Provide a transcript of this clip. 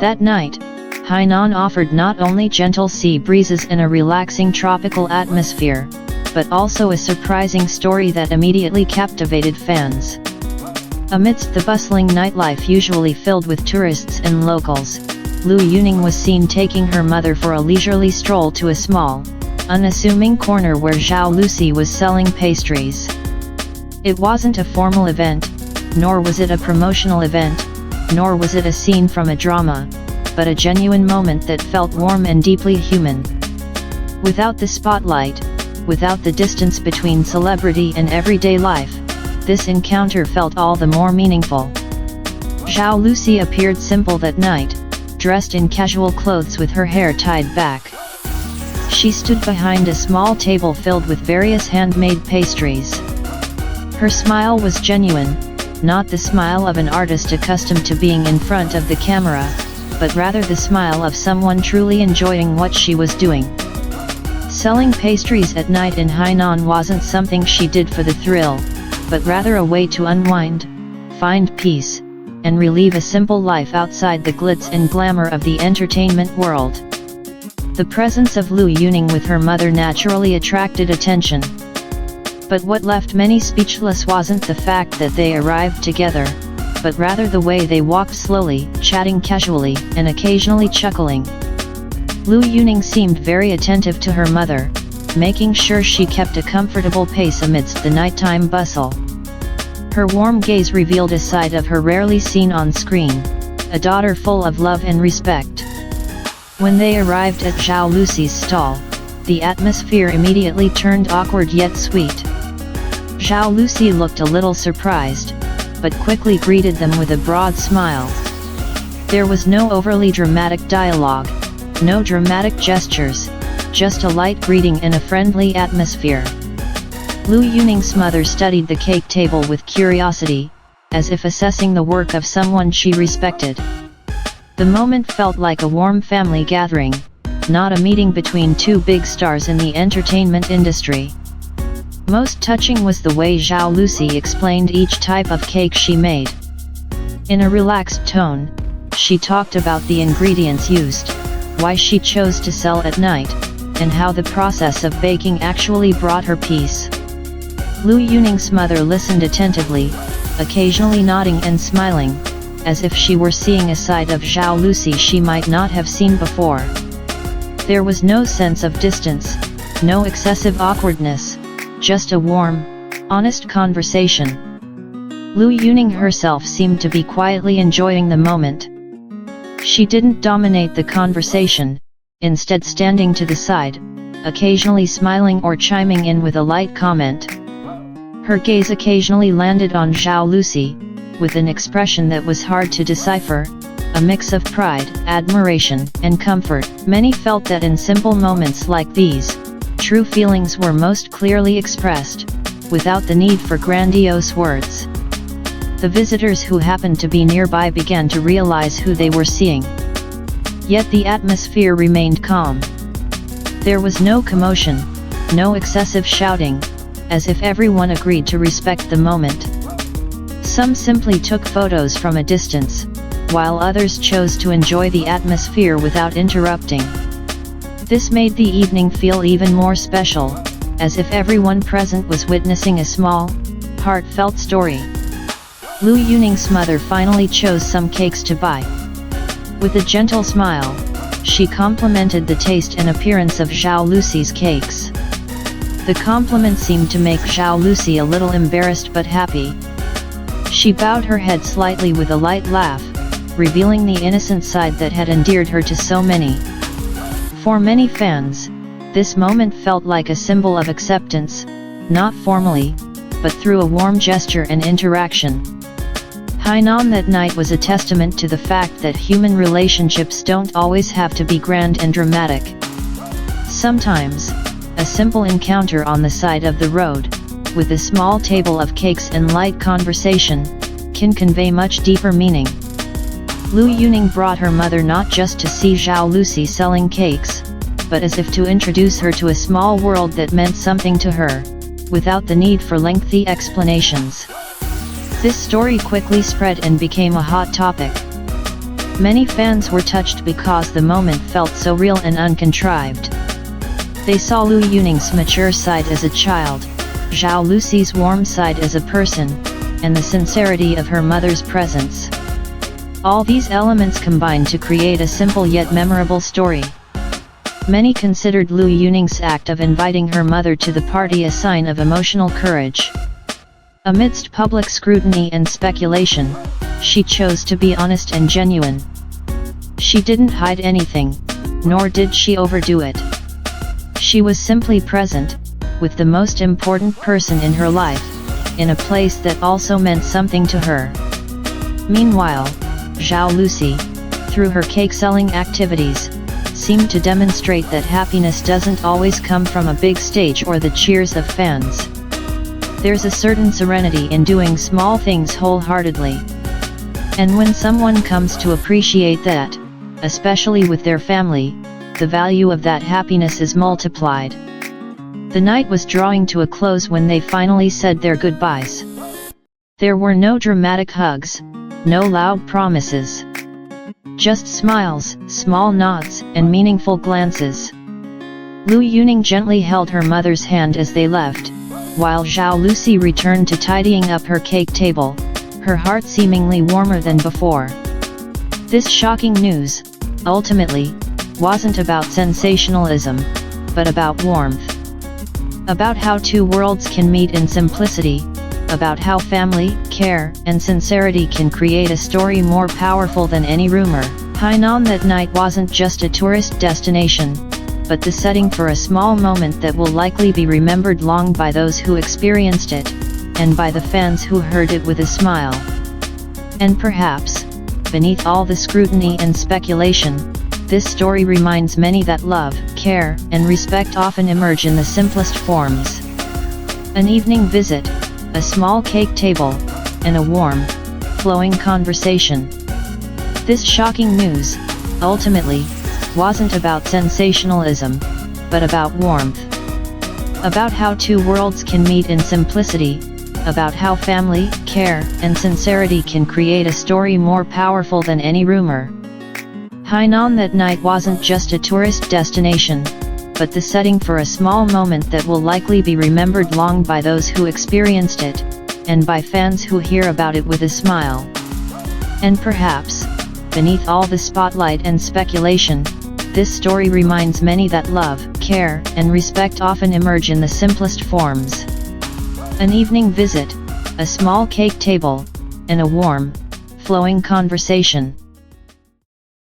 That night, Hainan offered not only gentle sea breezes and a relaxing tropical atmosphere, but also a surprising story that immediately captivated fans. Amidst the bustling nightlife usually filled with tourists and locals, Liu Yunning was seen taking her mother for a leisurely stroll to a small, unassuming corner where Zhao Lusi was selling pastries. It wasn't a formal event, nor was it a promotional event, nor was it a scene from a drama, but a genuine moment that felt warm and deeply human. Without the spotlight, without the distance between celebrity and everyday life, this encounter felt all the more meaningful. Zhao Lusi appeared simple that night, dressed in casual clothes with her hair tied back. She stood behind a small table filled with various handmade pastries. Her smile was genuine, not the smile of an artist accustomed to being in front of the camera, but rather the smile of someone truly enjoying what she was doing. Selling pastries at night in Hainan wasn't something she did for the thrill, but rather a way to unwind, find peace, and relive a simple life outside the glitz and glamour of the entertainment world. The presence of Liu Yunning with her mother naturally attracted attention. But what left many speechless wasn't the fact that they arrived together, but rather the way they walked slowly, chatting casually, and occasionally chuckling. Liu Yunning seemed very attentive to her mother, making sure she kept a comfortable pace amidst the nighttime bustle. Her warm gaze revealed a side of her rarely seen on screen, a daughter full of love and respect. When they arrived at Zhao Lusi's stall, the atmosphere immediately turned awkward yet sweet. Zhao Lusi looked a little surprised, but quickly greeted them with a broad smile. There was no overly dramatic dialogue, no dramatic gestures, just a light greeting and a friendly atmosphere. Liu Yunning's mother studied the cake table with curiosity, as if assessing the work of someone she respected. The moment felt like a warm family gathering, not a meeting between two big stars in the entertainment industry. Most touching was the way Zhao Lusi explained each type of cake she made. In a relaxed tone, she talked about the ingredients used, why she chose to sell at night, and how the process of baking actually brought her peace. Liu Yunning's mother listened attentively, occasionally nodding and smiling, as if she were seeing a side of Zhao Lusi she might not have seen before. There was no sense of distance, no excessive awkwardness, just a warm, honest conversation. Liu Yunning herself seemed to be quietly enjoying the moment. She didn't dominate the conversation, instead standing to the side, occasionally smiling or chiming in with a light comment. Her gaze occasionally landed on Zhao Lusi, with an expression that was hard to decipher, a mix of pride, admiration, and comfort. Many felt that in simple moments like these, true feelings were most clearly expressed, without the need for grandiose words. The visitors who happened to be nearby began to realize who they were seeing. Yet the atmosphere remained calm. There was no commotion, no excessive shouting, as if everyone agreed to respect the moment. Some simply took photos from a distance, while others chose to enjoy the atmosphere without interrupting. This made the evening feel even more special, as if everyone present was witnessing a small, heartfelt story. Liu Yunning's mother finally chose some cakes to buy. With a gentle smile, she complimented the taste and appearance of Zhao Lusi's cakes. The compliment seemed to make Zhao Lusi a little embarrassed but happy. She bowed her head slightly with a light laugh, revealing the innocent side that had endeared her to so many. For many fans, this moment felt like a symbol of acceptance, not formally, but through a warm gesture and interaction. Hainan that night was a testament to the fact that human relationships don't always have to be grand and dramatic. Sometimes, a simple encounter on the side of the road, with a small table of cakes and light conversation, can convey much deeper meaning. Liu Yunning brought her mother not just to see Zhao Lusi selling cakes, but as if to introduce her to a small world that meant something to her, without the need for lengthy explanations. This story quickly spread and became a hot topic. Many fans were touched because the moment felt so real and uncontrived. They saw Liu Yunning's mature side as a child, Zhao Lusi's warm side as a person, and the sincerity of her mother's presence. All these elements combined to create a simple yet memorable story. Many considered Liu Yunning's act of inviting her mother to the party a sign of emotional courage. Amidst public scrutiny and speculation, she chose to be honest and genuine. She didn't hide anything, nor did she overdo it. She was simply present, with the most important person in her life, in a place that also meant something to her. Meanwhile, Zhao Lusi, through her cake-selling activities, seemed to demonstrate that happiness doesn't always come from a big stage or the cheers of fans. There's a certain serenity in doing small things wholeheartedly. And when someone comes to appreciate that, especially with their family, the value of that happiness is multiplied. The night was drawing to a close when they finally said their goodbyes. There were no dramatic hugs, no loud promises. Just smiles, small nods, and meaningful glances. Liu Yunning gently held her mother's hand as they left, while Zhao Lusi returned to tidying up her cake table, her heart seemingly warmer than before. This shocking news, ultimately, wasn't about sensationalism, but about warmth. About how two worlds can meet in simplicity, about how family, care, and sincerity can create a story more powerful than any rumor. Hainan that night wasn't just a tourist destination, but the setting for a small moment that will likely be remembered long by those who experienced it, and by the fans who heard it with a smile. And perhaps, beneath all the scrutiny and speculation, this story reminds many that love, care, and respect often emerge in the simplest forms. An evening visit, a small cake table, and a warm, flowing conversation. This shocking news, ultimately, wasn't about sensationalism, but about warmth. About how two worlds can meet in simplicity, about how family, care, and sincerity can create a story more powerful than any rumor. Hainan that night wasn't just a tourist destination, but the setting for a small moment that will likely be remembered long by those who experienced it, and by fans who hear about it with a smile. And perhaps, beneath all the spotlight and speculation, this story reminds many that love, care, and respect often emerge in the simplest forms. An evening visit, a small cake table, and a warm, flowing conversation.